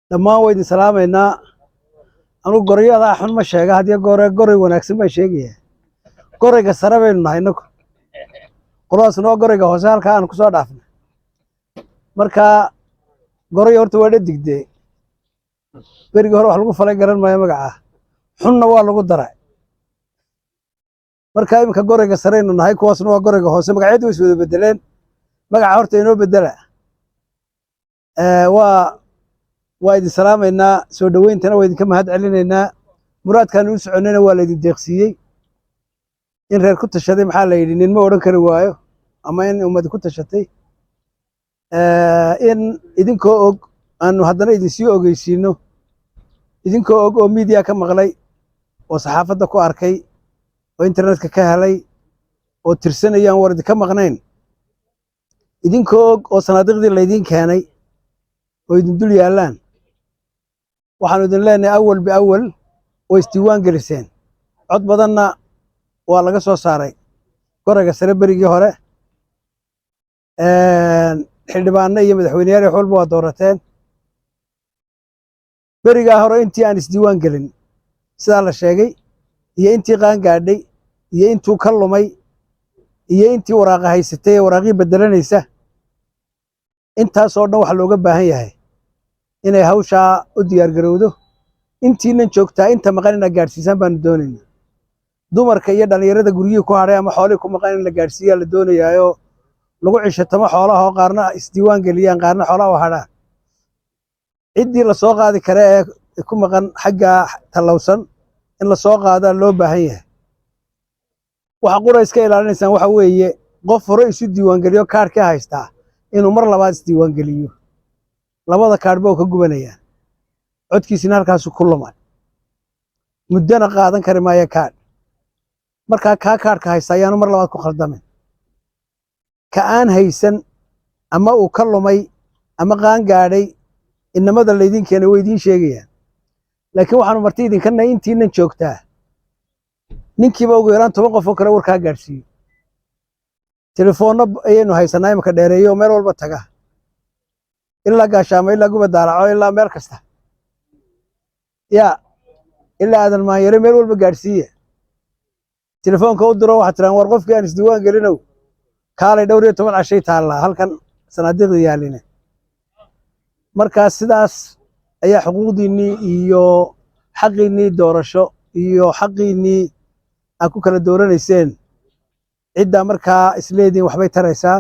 dhammaan waa idin salaamaynaa anu goryada xun ma sheega hadii goray wanaagsan ma sheegaya gorayga sare baynu nahay inagu qolaas noo gorayga hoose halka aan ku soo dhaafnay marka goray horta waa digday berigi hore wax lagu falay garan maayo magaca xunna waa lagu daray marka imika gorayga sare aynu nahay kuwaasna waa gorayga hoose magacyadu way soo bedeleen magaca horta inoo bedela waa idin salaamaynaa soo dhaweyntana waa idinka mahad celinaynaa muraadkan uu soconayna waa la idin deeqsiiyey in reer ku tashaday maxaa la yidhi nin ma odhan kari waayo ama in ummadi ku tashatay in idinkoo og aanu haddana idin sii ogeysiino idinkoo og oo miidiya ka maqlay oo saxaafadda ku arkay oo internetka ka helay oo tirsanayaan war idinka maqnayn idinkoo og oo sanaadiiqdii laydiin keenay oo idin dul yaallaan waxaanu idin leenahay awal biawal oo isdiiwaan geliseen cod badanna waa laga soo saaray gorayga sare berigii hore xildhibaanna iyo madaxweyneyaal wax walba waa doorateen berigaa hore intii aan isdiiwaan gelin sidaa la sheegay iyo intii qaan gaadhay iyo intuu ka lumay iyo intii waraaqa haysatay ee waraaqii bedelanaysa intaasoo dhan waxa looga baahan yahay inay hawshaa u diyaar garowdo intiinan joogtaa inta maqan inaad gaadhsiisaan baanu doonaynaa dumarka iyo dhallinyarada guryihii ku hadhay ama xoolihii ku maqan in la gaadhsiiyaa la doonayaayoo lagu cishatamo xoolaha oo qaarna isdiiwaan geliyaan qaarna xoolaha u hadhaan ciddii lasoo qaadi kare ee ku maqan xagga tallowsan in lasoo qaadaa loo baahan yahay waxa qura iska ilaalinaysaan waxa weeye qof hore isu diiwaangeliyo kaarhkii haystaa inuu mar labaad isdiiwaangeliyo labada kaadhba oo ka gubanayaan codkiisina halkaasu ku lumay muddana qaadan kari maayo kaadh markaa kaa kaadhka haysta ayaanu mar labaad ku khaldamin ka aan haysan ama uu ka lumay ama qaan gaadhay inamada laydiin keenay way idiin sheegayaan laakiin waxaanu marti idinka nahay intiinan joogtaa ninkiiba ugu yaraan 10 qof oo kale warkaa gaadhsiiyo telefoonno ayaynu haysanaa imika dheereeyo meel walba taga ilaa gaashaamo ilaa guba daalaco ilaa meel kasta yaa ilaa aadan maanyare meel walba gaadhsiiya telefoonka u diro waxaad tiraan war qofkii aan isdiiwaan gelinow kaalay dhowr iyo 10 cashay taallaa halkan sanaadiiqda yaaline markaa sidaas ayaa xuquuqdiinnii iyo xaqiinnii doorasho iyo xaqiinnii aad ku kala dooranayseen ciddaa markaa isleediin waxbay taraysaa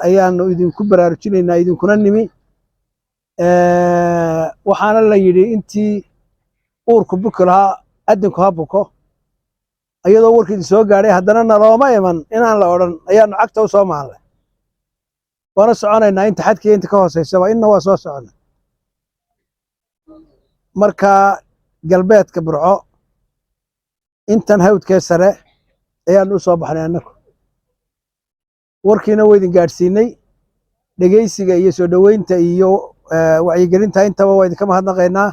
ayaanu idinku baraarujinaynaa idinkuna nimi waxaana la yidhi intii uurku buki lahaa adinku ha buko iyadoo warkii idin soo gaadhay haddana nalooma iman inaan la odhan ayaanu cagta u soo maallay waana soconaynaa inta xadkiiyo inta ka hoosaysaba inna waa soo socona marka galbeedka burco intan hawdkee sare ayaanu u soo baxnay annagu warkiina waa idin gaadhsiinay dhegaysiga iyo soo dhoweynta iyo wacyigelinta intaba waa idinka mahadnaqaynaa